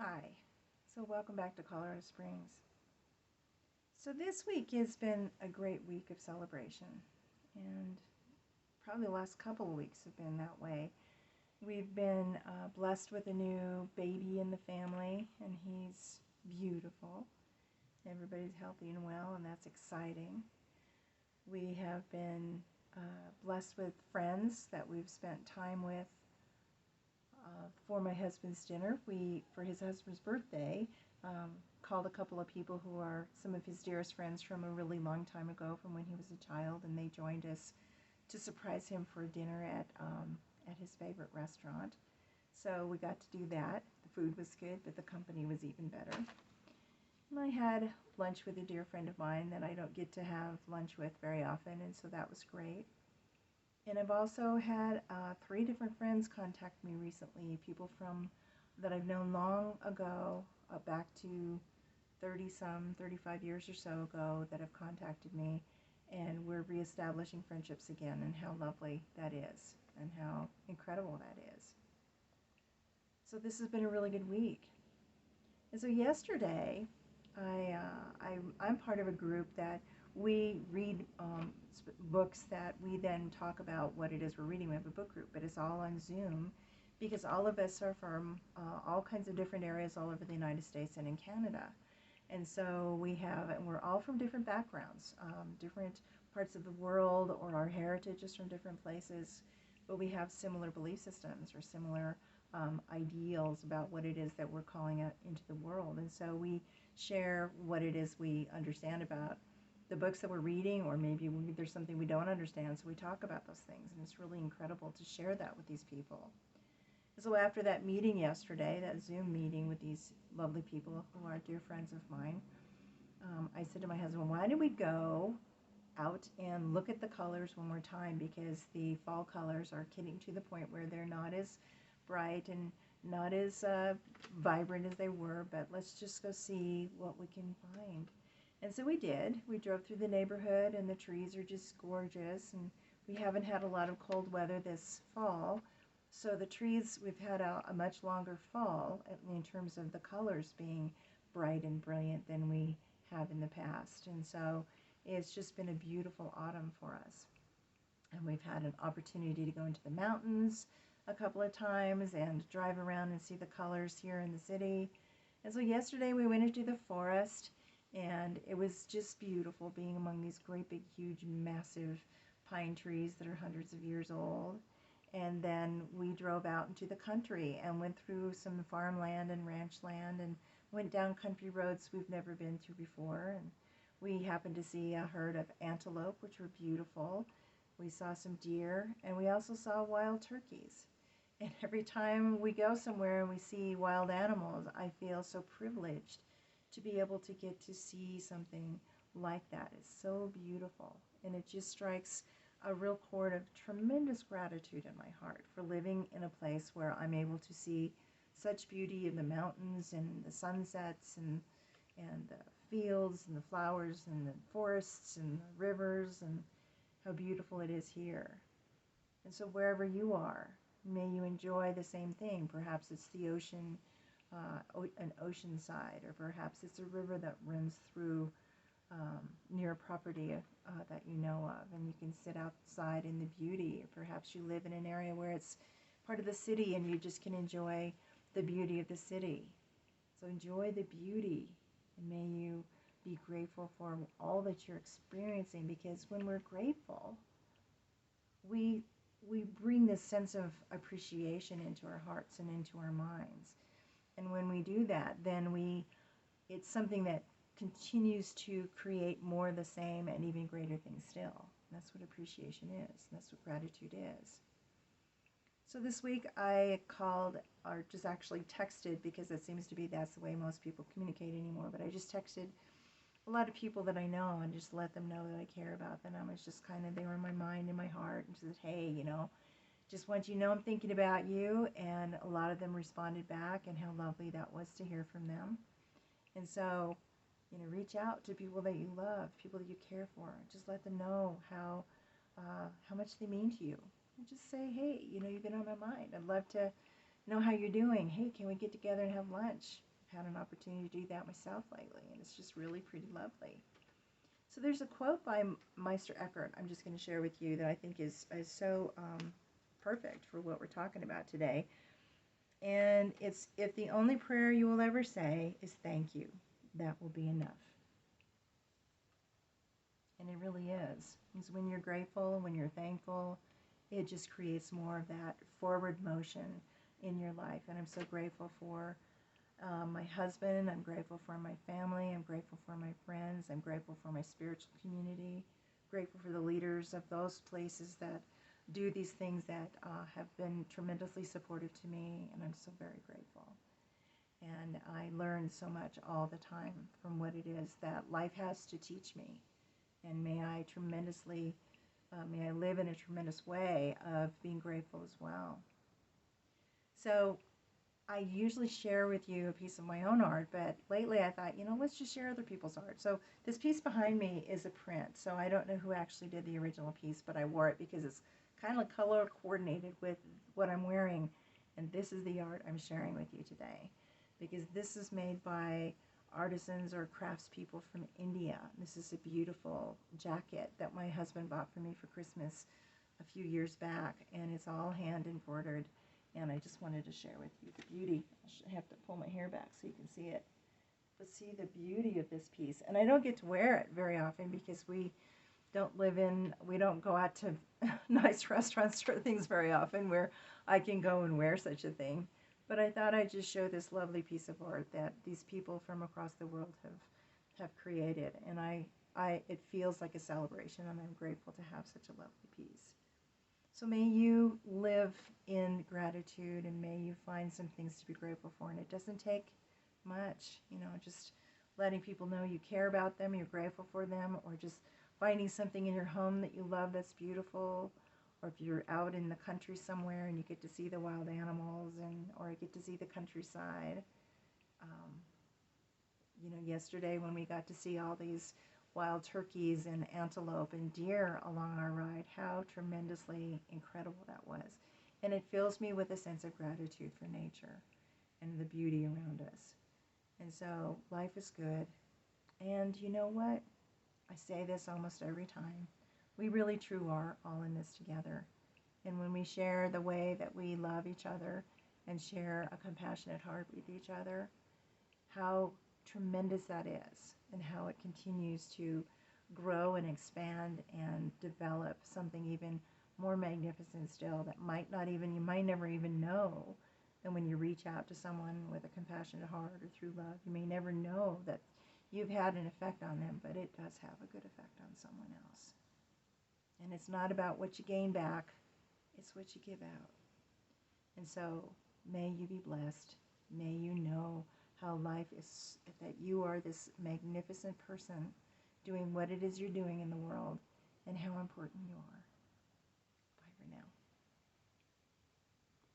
Hi, so welcome back to Colorado Springs. So this week has been a great week of celebration, and probably the last couple of weeks have been that way. We've been blessed with a new baby in the family, and he's beautiful. Everybody's healthy and well, and that's exciting. We have been blessed with friends that we've spent time with for my husband's dinner. For his husband's birthday, called a couple of people who are some of his dearest friends from a really long time ago, from when he was a child, and they joined us to surprise him for dinner at his favorite restaurant. So we got to do that. The food was good, but the company was even better. And I had lunch with a dear friend of mine that I don't get to have lunch with very often, and so that was great. And I've also had three different friends contact me recently, people from that I've known long ago, back to 35 years or so ago, that have contacted me, and we're reestablishing friendships again, and how lovely that is, and how incredible that is. So this has been a really good week. And so yesterday, I'm part of a group that we read books that we then talk about what it is we're reading. We have a book group, but it's all on Zoom because all of us are from all kinds of different areas all over the United States and in Canada. And so and we're all from different backgrounds, different parts of the world, or our heritage is from different places, but we have similar belief systems or similar ideals about what it is that we're calling out into the world. And so we share what it is we understand about the books that we're reading, or maybe there's something we don't understand, so we talk about those things. And it's really incredible to share that with these people. So after that meeting yesterday, that Zoom meeting with these lovely people who are dear friends of mine, I said to my husband, why don't we go out and look at the colors one more time, because the fall colors are getting to the point where they're not as bright and not as vibrant as they were, but let's just go see what we can find. And so we did. We drove through the neighborhood, and the trees are just gorgeous, and we haven't had a lot of cold weather this fall, so the trees, we've had a much longer fall in terms of the colors being bright and brilliant than we have in the past. And so it's just been a beautiful autumn for us. And we've had an opportunity to go into the mountains a couple of times and drive around and see the colors here in the city. And so yesterday we went into the forest, and it was just beautiful being among these great big huge massive pine trees that are hundreds of years old. And then we drove out into the country and went through some farmland and ranch land and went down country roads we've never been through before. And we happened to see a herd of antelope, which were beautiful. We saw some deer, and we also saw wild turkeys. And every time we go somewhere and we see wild animals, I feel so privileged to be able to get to see something like that. It's so beautiful, and it just strikes a real chord of tremendous gratitude in my heart for living in a place where I'm able to see such beauty in the mountains and the sunsets and the fields and the flowers and the forests and the rivers, and how beautiful it is here. And so wherever you are, may you enjoy the same thing. Perhaps it's the ocean, an ocean side, or perhaps it's a river that runs through near a property that you know of, and you can sit outside in the beauty. Or perhaps you live in an area where it's part of the city and you just can enjoy the beauty of the city. So enjoy the beauty, and may you be grateful for all that you're experiencing, because when we're grateful, we we bring this sense of appreciation into our hearts and into our minds. And when we do that, then it's something that continues to create more of the same and even greater things still. That's what appreciation is. That's what gratitude is. So this week I called, or just actually texted, because it seems to be that's the way most people communicate anymore, but I just texted a lot of people that I know and just let them know that I care about them. I was just kind of, they were in my mind and my heart, and said, hey, just want you to know I'm thinking about you. And a lot of them responded back, and how lovely that was to hear from them. And so, reach out to people that you love, people that you care for. Just let them know how much they mean to you. And just say, hey, you've been on my mind. I'd love to know how you're doing. Hey, can we get together and have lunch? I've had an opportunity to do that myself lately, and it's just really pretty lovely. So there's a quote by Meister Eckhart I'm just going to share with you that I think is so perfect for what we're talking about today. And it's, if the only prayer you will ever say is thank you, that will be enough. And it really is. It's when you're grateful, when you're thankful, it just creates more of that forward motion in your life. And I'm so grateful for my husband. I'm grateful for my family. I'm grateful for my friends. I'm grateful for my spiritual community. Grateful for the leaders of those places that do these things that have been tremendously supportive to me, and I'm so very grateful. And I learn so much all the time from what it is that life has to teach me. And may I live in a tremendous way of being grateful as well. So I usually share with you a piece of my own art, but lately I thought, let's just share other people's art. So this piece behind me is a print. So I don't know who actually did the original piece, but I wore it because it's kind of color coordinated with what I'm wearing. And this is the art I'm sharing with you today, because this is made by artisans or craftspeople from India. This is a beautiful jacket that my husband bought for me for Christmas a few years back, and it's all hand embroidered. And I just wanted to share with you the beauty. I have to pull my hair back so you can see it. But see the beauty of this piece. And I don't get to wear it very often because we don't go out to nice restaurants or things very often where I can go and wear such a thing. But I thought I'd just show this lovely piece of art that these people from across the world have created. And it feels like a celebration, and I'm grateful to have such a lovely piece. So may you live in gratitude, and may you find some things to be grateful for. And it doesn't take much, just letting people know you care about them, you're grateful for them, or just finding something in your home that you love that's beautiful, or if you're out in the country somewhere and you get to see the wild animals, or get to see the countryside. Yesterday when we got to see all these wild turkeys and antelope and deer along our ride, how tremendously incredible that was. And it fills me with a sense of gratitude for nature and the beauty around us. And so life is good. And you know what? I say this almost every time. We really true are all in this together. And when we share the way that we love each other and share a compassionate heart with each other, how tremendous that is, and how it continues to grow and expand and develop something even more magnificent still that you might never even know. And when you reach out to someone with a compassionate heart or through love, you may never know that you've had an effect on them, but it does have a good effect on someone else. And it's not about what you gain back, it's what you give out. And so may you be blessed. May you know how life is, that you are this magnificent person doing what it is you're doing in the world, and how important you are.